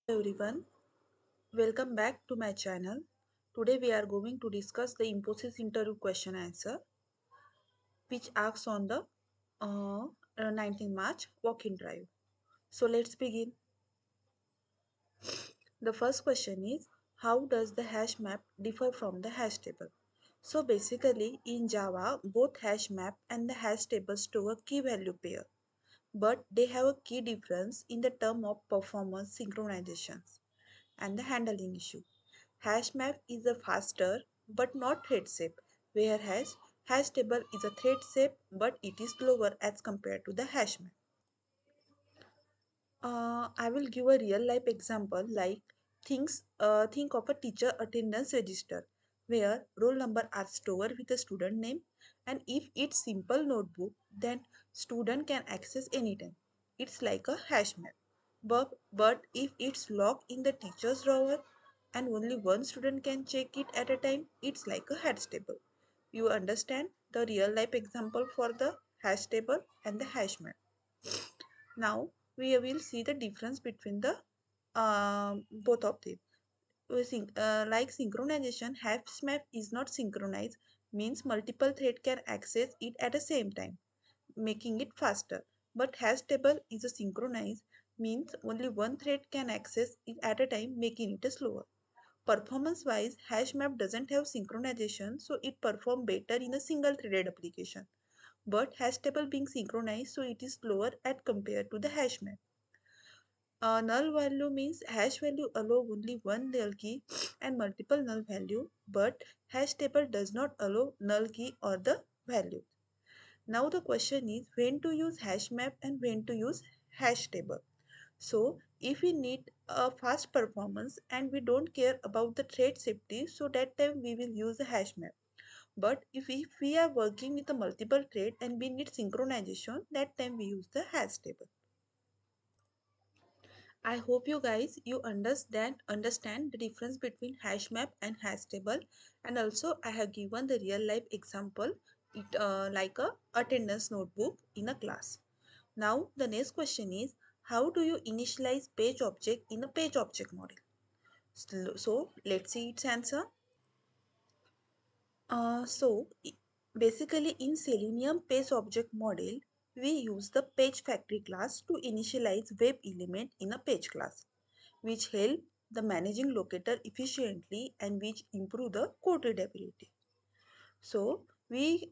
Everyone, welcome back to my channel. Today we are going to discuss the Infosys interview question answer which asks on the 19 March walk-in drive. So let's begin. The first question is, how does the hash map differ from the hash table? So basically in Java both hash map and the hash table store a key value pair, but they have a key difference in the term of performance synchronizations and the handling issue. Hash map is a faster but not thread safe, whereas hash table is a thread safe but it is slower as compared to the hash map. I will give a real life example like think of a teacher attendance register where roll number are stored with a student name, and if it's simple notebook then student can access anytime. It's like a hash map. But if it's locked in the teacher's drawer and only one student can check it at a time, it's like a hash table. You understand the real life example for the hash table and the hash map. Now we will see the difference between the both of them. Like synchronization, hash map is not synchronized, means multiple thread can access it at the same time, making it faster. But hash table is a synchronized, means only one thread can access it at a time, making it slower. Performance wise, hash map doesn't have synchronization, so it performs better in a single threaded application. But hash table being synchronized, so it is slower as compared to the hash map. Null value means hash value allow only one null key and multiple null value, but hash table does not allow null key or the value. Now the question is when to use hash map and when to use hash table. So if we need a fast performance and we don't care about the thread safety, so that time we will use the hash map. But if we are working with a multiple thread and we need synchronization, that time we use the hash table. I hope you guys you understand the difference between hash map and hash table, and also I have given the real life example like a attendance notebook in a class. Now the next question is, how do you initialize page object in a page object model? So let's see its answer. Basically in Selenium page object model, we use the page factory class to initialize web element in a page class, which help the managing locator efficiently and which improve the code readability. So we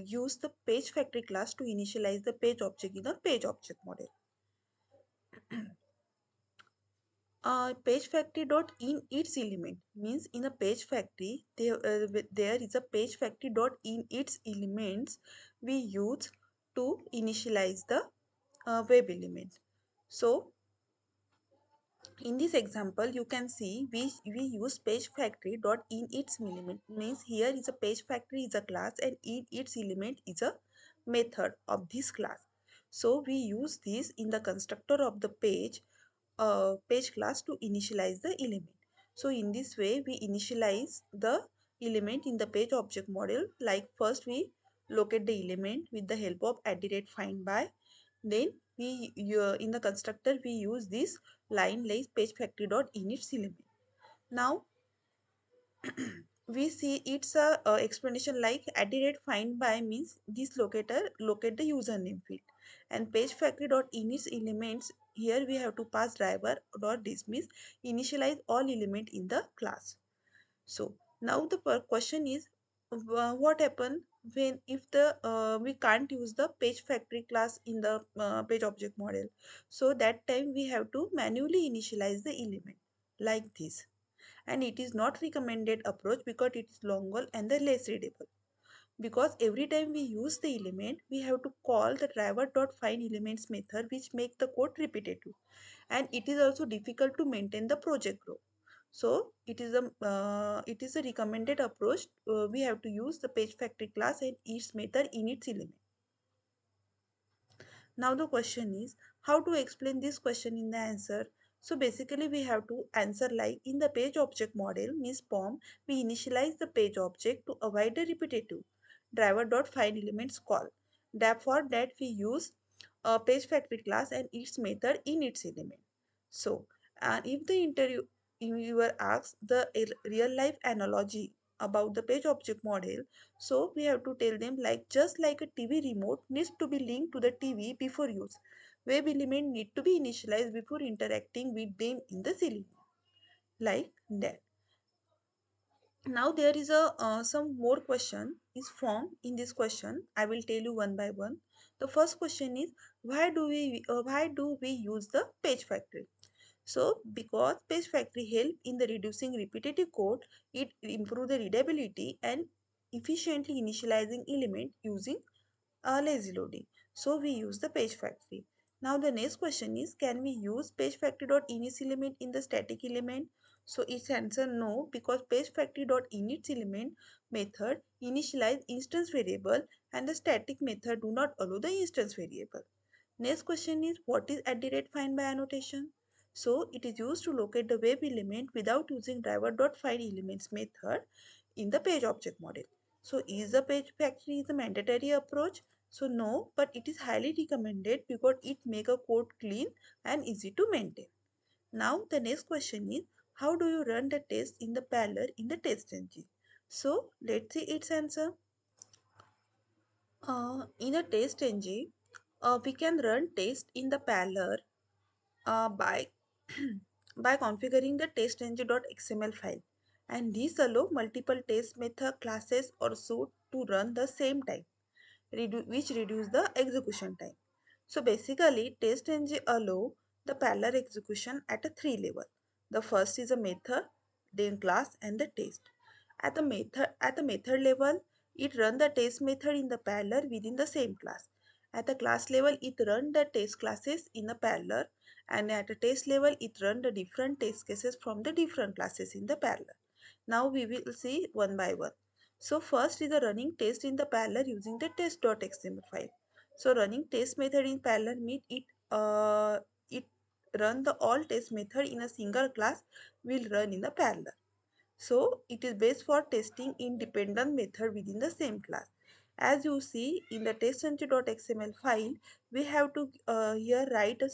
use the page factory class to initialize the page object in a page object model. Page factory dot in its element means in a page factory there is a page factory dot in its elements we use to initialize the web element. So in this example you can see we use page factory dot in its element means here is a page factory is a class and in its element is a method of this class. So we use this in the constructor of the page class to initialize the element. So in this way we initialize the element in the page object model. Like first we locate the element with the help of @find by. Then we in the constructor we use this line like page factory dot init element. Now we see it's a explanation like @find by means this locator locate the username field, and page factory dot init elements here we have to pass driver dot dismiss initialize all element in the class. So now the question is what happen when if the we can't use the page factory class in the page object model. So that time we have to manually initialize the element like this, and it is not recommended approach because it is longer and the less readable, because every time we use the element we have to call the driver.find elements method which make the code repetitive, and it is also difficult to maintain the project group. So it is a recommended approach. We have to use the page factory class and its method in its element. Now the question is how to explain this question in the answer. So basically we have to answer like in the page object model means POM, we initialize the page object to avoid the repetitive driver.find elements call. Therefore that we use a page factory class and its method in its element. So And if the interviewer asks the real life analogy about the page object model, so we have to tell them like just like a TV remote needs to be linked to the TV before use, web element need to be initialized before interacting with them in the Selenium. Like that. Now there is a some more question is formed in this question. I will tell you one by one. The first question is why do we use the page factory? So because page factory help in the reducing repetitive code, it improve the readability and efficiently initializing element using lazy loading. So we use the page factory. Now the next question is, can we use page factory.init element in the static element? So its answer no, because page factory.init element method initialize instance variable and the static method do not allow the instance variable. Next question is, what is at the rate find by annotation? So it is used to locate the web element without using driver.find elements method in the page object model. So is the page factory is a mandatory approach? So no, but it is highly recommended because it make a code clean and easy to maintain. Now the next question is, how do you run the test in the parallel in the test engine? So let's see its answer. In a test engine, we can run test in the parallel by by configuring the testng.xml file, and these allow multiple test method classes or suite to run the same time, which reduce the execution time. So basically testng allow the parallel execution at a three level. The first is a method, then class and the test. At the method level, it run the test method in the parallel within the same class. At the class level, it run the test classes in the parallel, and at the test level, it run the different test cases from the different classes in the parallel. Now we will see one by one. So first is the running test in the parallel using the test.xml file. So running test method in parallel means it run the all test method in a single class will run in the parallel. So it is based for testing independent method within the same class. As you see in the testng.xml file, we have to here write a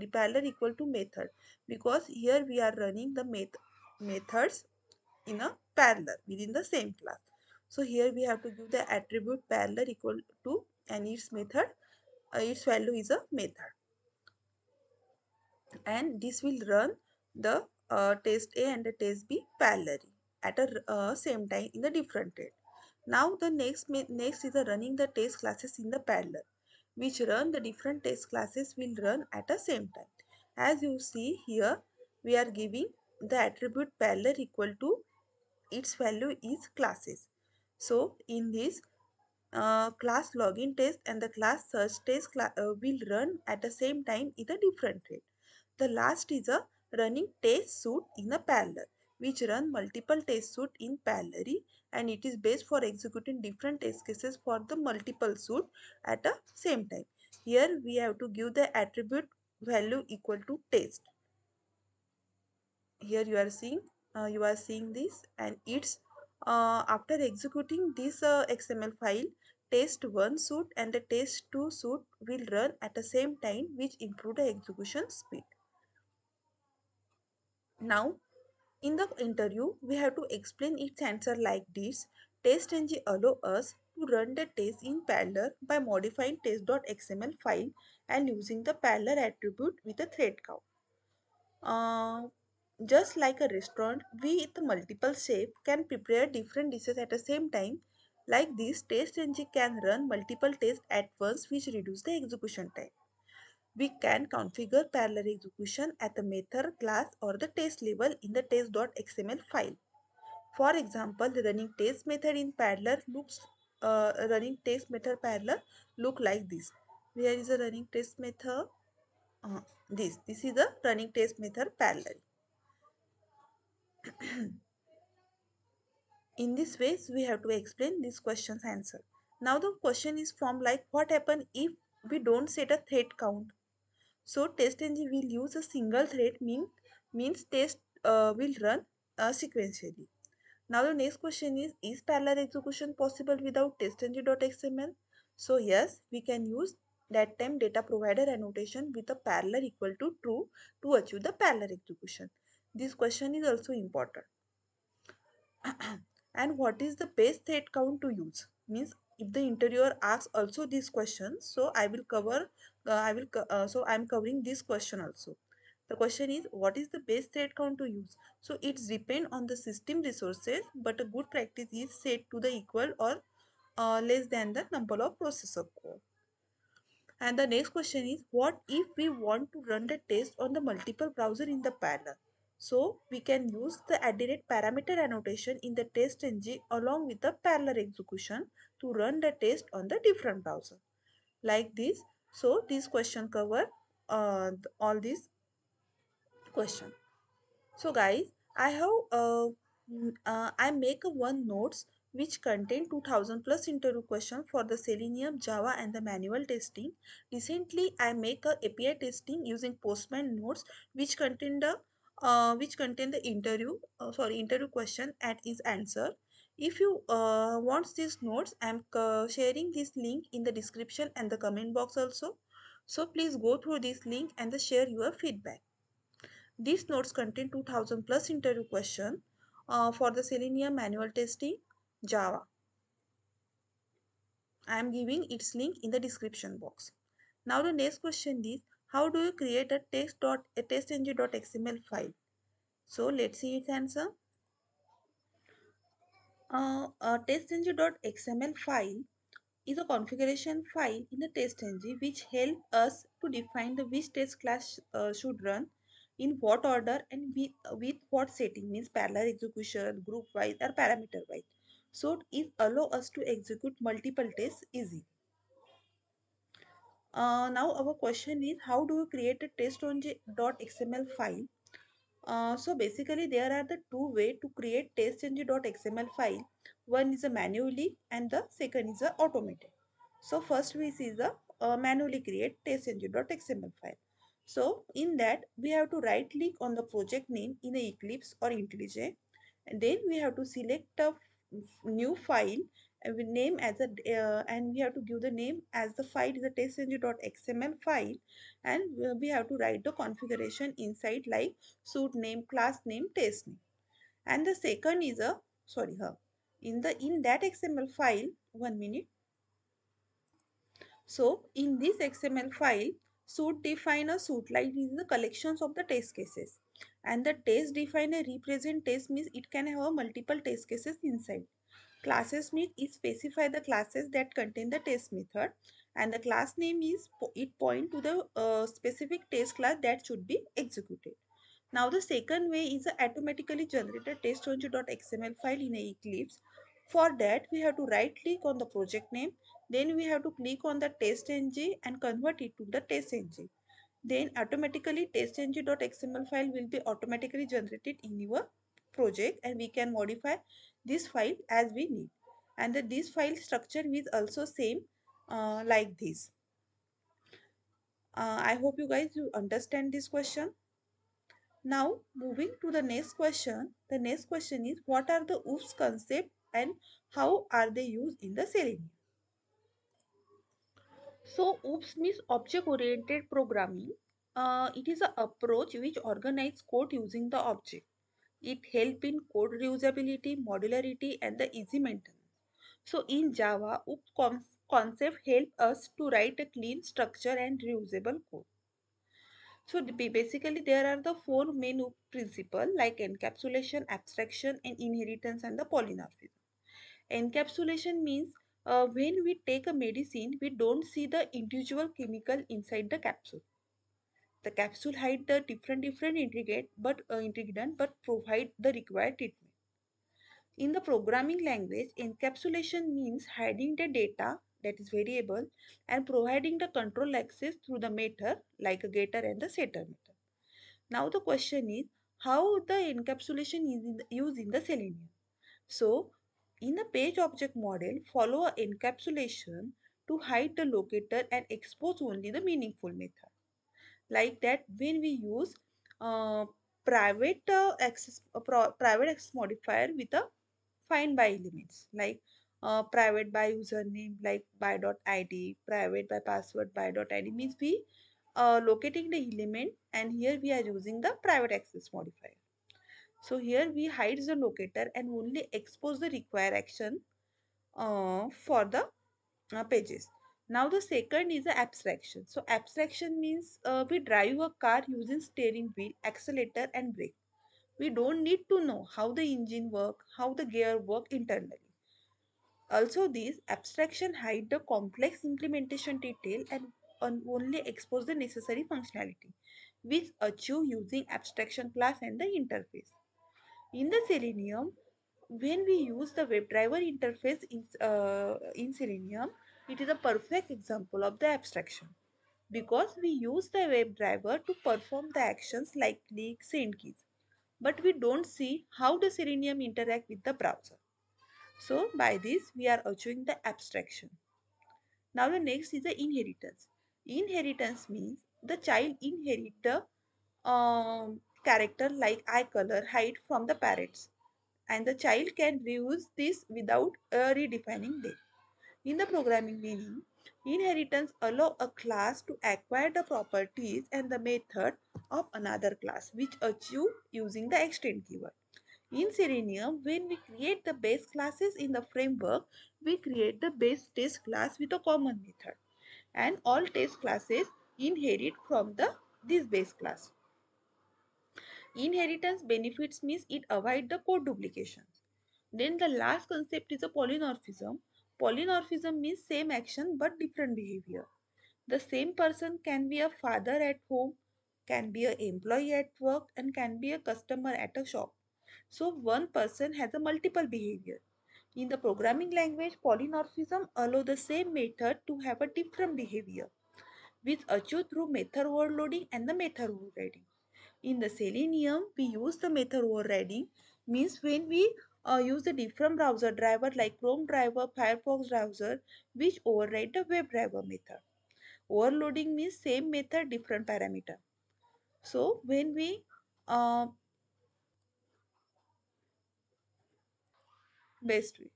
parallel equal to method, because here we are running the methods in a parallel within the same class. So here we have to give the attribute parallel equal to, and its method, its value is a method, and this will run the test A and the test B parallelly at a same time in the different thread. Now the next is the running the test classes in the parallel, which run the different test classes will run at the same time. As you see here, we are giving the attribute parallel equal to its value is classes. So in this class login test and the class search test will run at the same time in a different thread. The last is a running test suite in a parallel, which run multiple test suite in parallel, and it is based for executing different test cases for the multiple suite at the same time. Here we have to give the attribute value equal to test. Here you are seeing this, and it's after executing this xml file, test1 suite and the test2 suite will run at the same time, which improve the execution speed. Now in the interview we have to explain its answer like this. TestNG allow us to run the test in parallel by modifying test.xml file and using the parallel attribute with a thread count. Uh, just like a restaurant, we with multiple chefs can prepare different dishes at the same time. Like this, test engine can run multiple tests at once, which reduce the execution time. We can configure parallel execution at the method, class, or the test level in the test.xml file. For example, running test method parallel look like this. Where is the running test method? Uh, this is the running test method parallel. In this way, we have to explain this question's answer. Now the question is formed like, what happens if we don't set a thread count? So test engine will use a single thread, means test will run sequentially. Now the next question is parallel execution possible without testng.xml? So yes, we can use that time data provider annotation with a parallel equal to true to achieve the parallel execution. This question is also important. And what is the base thread count to use? Means if the interviewer asks also this question, so I will cover. So I am covering this question also. The question is what is the base thread count to use? So it's depend on the system resources, but a good practice is set to the equal or less than the number of processor core. And the next question is what if we want to run the test on the multiple browser in the parallel? So we can use the added parameter annotation in the test ng along with the parallel execution to run the test on the different browser. Like this. So this question cover all these question. So guys, I have I make a one notes which contain 2000 plus interview question for the Selenium, Java and the manual testing. Recently, I make a API testing using Postman notes which contain the interview question and its answer. If you want these notes, I am sharing this link in the description and the comment box also. So please go through this link and share your feedback. These notes contain 2000 plus interview question for the Selenium manual testing Java. I am giving its link in the description box. Now the next question is how do you create a testng.xml file? So let's see its answer. A testng.xml file is a configuration file in the testng which help us to define the which test class should run in what order and with what setting, means parallel execution, group wise or parameter wise. So it allow us to execute multiple tests easily. Now our question is how do we create a test.xml file? So basically there are the two ways to create testng.xml file. One is a manually and the second is a automated. So first we see the manually create testng.xml file. So in that we have to right click on the project name in a Eclipse or IntelliJ, and then we have to select a new file and we name as a and we have to give the name as the file is a testng.xml file, and we have to write the configuration inside like suit name, class name, test name. And the second is a in that XML file, 1 minute. So in this XML file, suit define a suit like this is the collections of the test cases, and the test define a represent test means it can have a multiple test cases inside. Classes means it specify the classes that contain the test method, and the class name is it point to the specific test class that should be executed. Now the second way is a automatically generated test.xml file in a Eclipse. For that we have to right click on the project name, then we have to click on the test.ng and convert it to the test.ng. Then automatically test.ng.xml file will be automatically generated in your project, and we can modify this file as we need. And this file structure is also same like this. I hope you guys you understand this question. Now moving to the next question. The next question is what are the OOPS concept and how are they used in the Selenium? So OOPS means object oriented programming. It is an approach which organizes code using the object. It helps in code reusability, modularity and the easy maintenance. So in Java, OOPS concept help us to write a clean structure and reusable code. So basically there are the four main principles like encapsulation, abstraction and inheritance and the polymorphism. Encapsulation means when we take a medicine, we don't see the individual chemical inside the capsule. The capsule hides the different ingredient but provide the required treatment. In the programming language, encapsulation means hiding the data that is variable and providing the control access through the method like a getter and the setter method. Now the question is how the encapsulation is used in the Selenium. So in the page object model, follow a encapsulation to hide the locator and expose only the meaningful method. Like that, when we use uh, private access modifier with a find by elements like private by username like by.id, private by password by.id means we locating the element, and here we are using the private access modifier. So here we hide the locator and only expose the required action for the pages. Now the second is the abstraction. So abstraction means we drive a car using steering wheel, accelerator and brake. We don't need to know how the engine work, how the gear work internally. Also, these abstraction hide the complex implementation detail and only expose the necessary functionality, which achieve using abstraction class and the interface. In the Selenium, when we use the WebDriver interface in Selenium, it is a perfect example of the abstraction because we use the WebDriver to perform the actions like click, send keys, but we don't see how the Selenium interact with the browser. So by this we are achieving the abstraction. Now the next is the inheritance. Inheritance means the child inherit the character like eye color, height from the parents, and the child can reuse this without redefining them. In the programming meaning, inheritance allow a class to acquire the properties and the method of another class, which achieve using the extend keyword. In Selenium, when we create the base classes in the framework, we create the base test class with a common method, and all test classes inherit from the this base class. Inheritance benefits means it avoids the code duplications. Then the last concept is a polymorphism. Polymorphism means same action but different behavior. The same person can be a father at home, can be an employee at work, and can be a customer at a shop. So one person has a multiple behavior. In the programming language, polymorphism allow the same method to have a different behavior, which achieved through method overloading and the method overriding. In the Selenium, we use the method overriding, means when we use a different browser driver like Chrome driver, Firefox browser, which override the WebDriver method. Overloading means same method, different parameter. So when we uh, best way.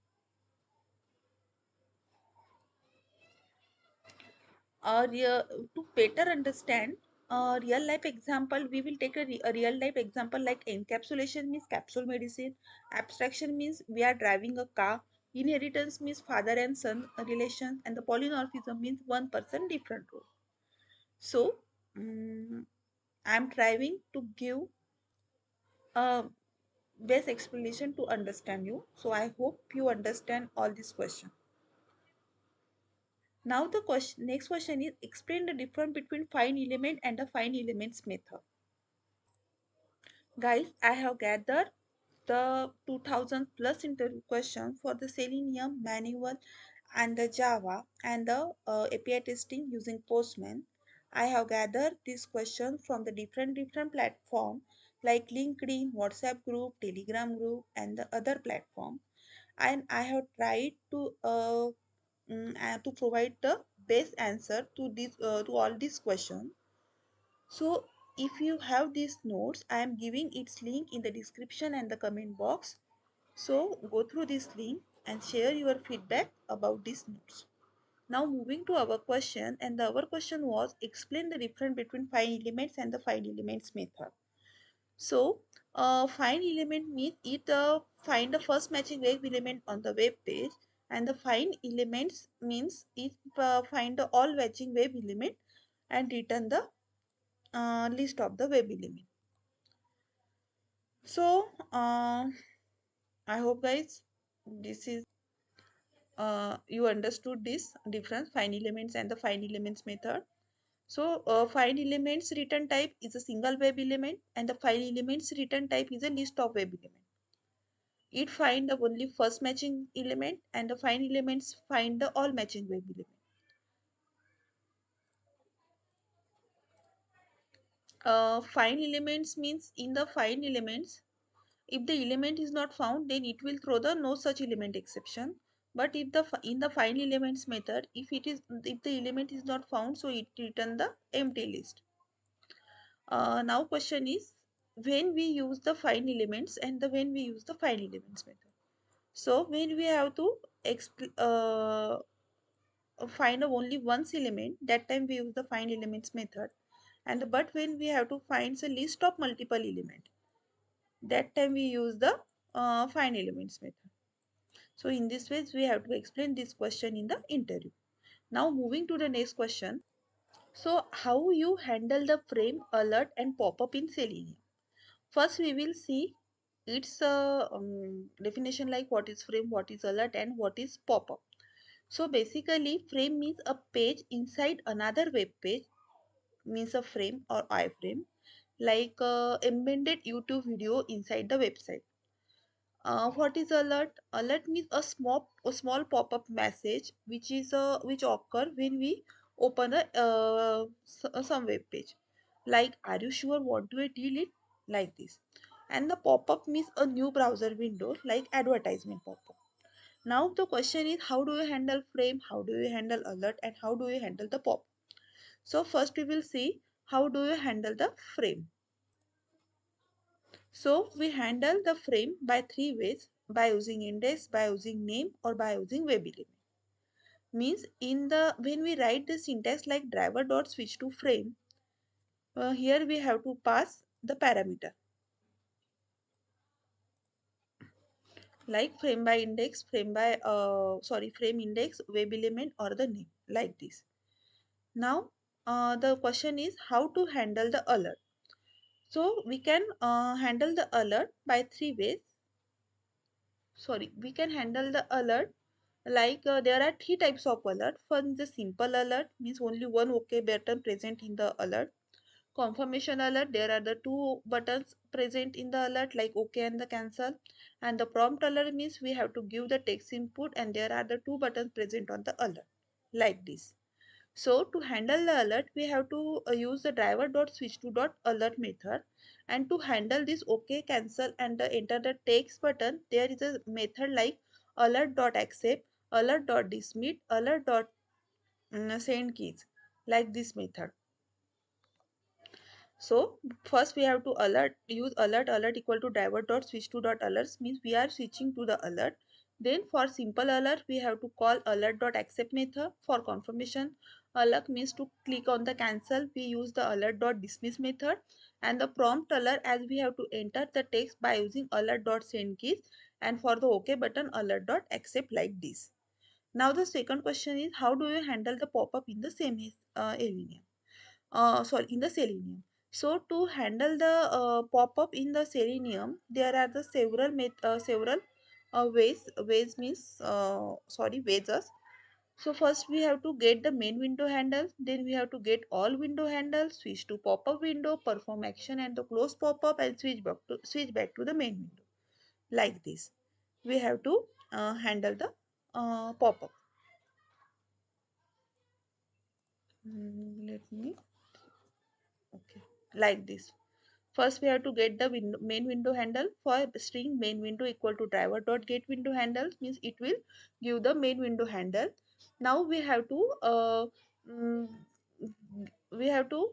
To better understand a real life example, we will take a real life example like encapsulation means capsule medicine, abstraction means we are driving a car, inheritance means father and son relations, and the polymorphism means one person different role. So I am trying to give a best explanation to understand you. So I hope you understand all this question. Now the next question is explain the difference between find element and the find elements method. Guys, I have gathered the 2000 plus interview questions for the Selenium manual and the Java and the API testing using Postman. I have gathered these questions from the different platforms like LinkedIn, WhatsApp group, Telegram group, and the other platform. And I have tried to provide the best answer to this to all these questions. So if you have these notes, I am giving its link in the description and the comment box. So go through this link and share your feedback about these notes. Now moving to our question, and our question was explain the difference between find elements and the find elements method. So find element means it find the first matching web element on the web page, and the find elements means it find the all matching web element and return the list of the web element. So I hope guys this is you understood this difference find elements and the find elements method. So find elements return type is a single web element, and the find elements return type is a list of web element. It find the only first matching element, and the find elements find the all matching web element. Find elements means in the find elements, if the element is not found, then it will throw the no such element exception. But if the in the find elements method, if the element is not found, so it return the empty list. Now question is when we use the find elements and the when we use the find elements method. So when we have to find only one element, that time we use the find elements method. And but when we have to find the list of multiple element, that time we use the find elements method. So in this way we have to explain this question in the interview. Now moving to the next question. So how you handle the frame, alert and pop-up in Selenium? First we will see its definition, like what is frame, what is alert and what is pop-up. So basically frame means a page inside another web page, means a frame or iframe, like embedded YouTube video inside the website. What is alert? Alert means a small pop-up message which occur when we open some web page. Like, are you sure what do I delete? Like this. And the pop-up means a new browser window, like advertisement pop-up. Now the question is, how do you handle frame? How do you handle alert? And how do you handle the pop? So first we will see how do you handle the frame. So we handle the frame by three ways: by using index, by using name, or by using web element. Means in the when we write the syntax like driver dot switch to frame, here we have to pass the parameter like frame by index, frame index, web element, or the name, like this. Now the question is how to handle the alert. So we can handle the alert by three ways. We can handle the alert like there are three types of alert. First, the simple alert means only one OK button present in the alert. Confirmation alert, there are the two buttons present in the alert like OK and the cancel. And the prompt alert means we have to give the text input and there are the two buttons present on the alert, like this. So to handle the alert, we have to use the driver dot switch to dot alert method. And to handle this OK, cancel and enter the text button, there is a method like alert dot accept, alert dot dismiss, alert dot send keys, like this method. So first we have to use alert equal to driver dot switch to dot alerts, means we are switching to the alert. Then for simple alert we have to call alert dot accept method. For confirmation alert means to click on the cancel, we use the alert dot dismiss method. And the prompt alert, as we have to enter the text by using alert dot send keys. And for the OK button, alert dot accept, like this. Now the second question is, how do you handle the pop-up in the same Selenium? In the Selenium. So to handle the pop-up in the Selenium, there are the several ways means ways. So first we have to get the main window handle, then we have to get all window handles, switch to pop-up window, perform action and the close pop-up, and switch back to the main window, like this. We have to handle the pop-up. Let me, okay, like this. First, we have to get the main window handle. For string main window equal to driver dot get window handle, means it will give the main window handle. Now mm, we have to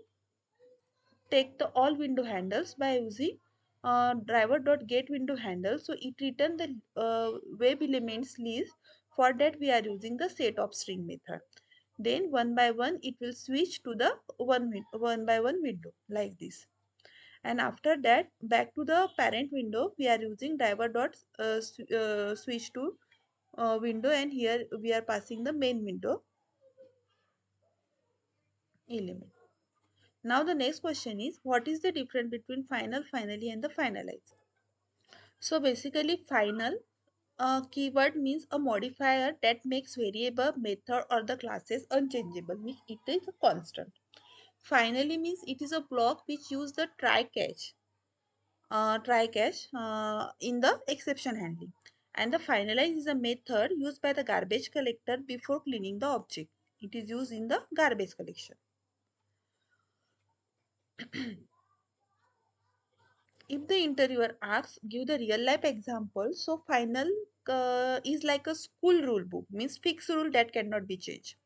take the all window handles by using driver dot get window handle. So it return the web elements list. For that we are using the set of string method. Then one by one it will switch to the one by one window, like this. And after that, back to the parent window, we are using driver dot switch to window, and here we are passing the main window element. Now the next question is, what is the difference between final, finally and the finalize? So basically final keyword means a modifier that makes variable, method or the classes unchangeable, means it is a constant. Finally means it is a block which use the try catch in the exception handling. And the finalize is a method used by the garbage collector before cleaning the object. It is used in the garbage collection. If the interviewer asks, give the real life example. So final is like a school rule book, means fixed rule that cannot be changed.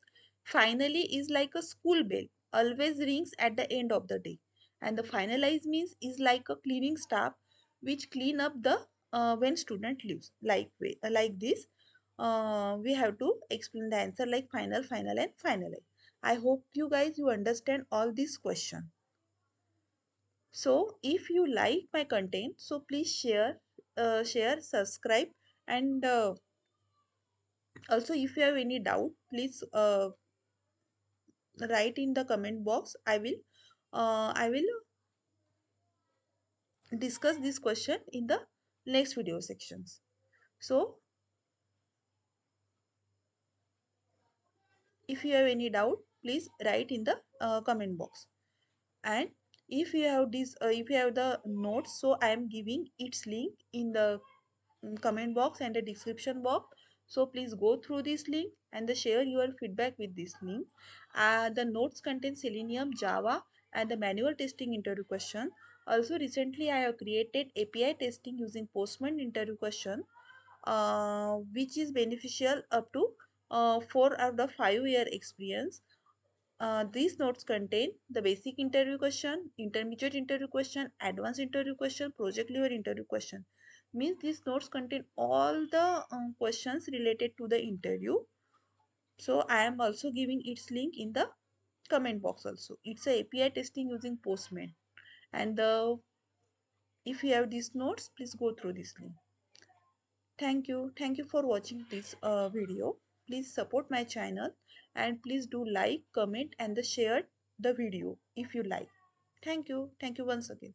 Finally is like a school bell, always rings at the end of the day. And the finalize means is like a cleaning staff which clean up the when student leaves, like this. we have to explain the answer like final, final and finally. I hope you guys you understand all these questions. So if you like my content, so please share, subscribe, and also if you have any doubt, please write in the comment box. I will discuss this question in the next video sections. So if you have any doubt, please write in the comment box. And if you have the notes, so I am giving its link in the comment box and the description box. So please go through this link and share your feedback with this link. The notes contain Selenium, Java, and the manual testing interview question. Also, recently I have created API testing using Postman interview question, which is beneficial up to 4 out of 5 year experience. These notes contain the basic interview question, intermediate interview question, advanced interview question, project level interview question. Means these notes contain all the questions related to the interview. So I am also giving its link in the comment box also. It's a API testing using Postman. And if you have these notes, please go through this link. Thank you. Thank you for watching this video. Please support my channel and please do like, comment and share the video if you like. Thank you. Thank you once again.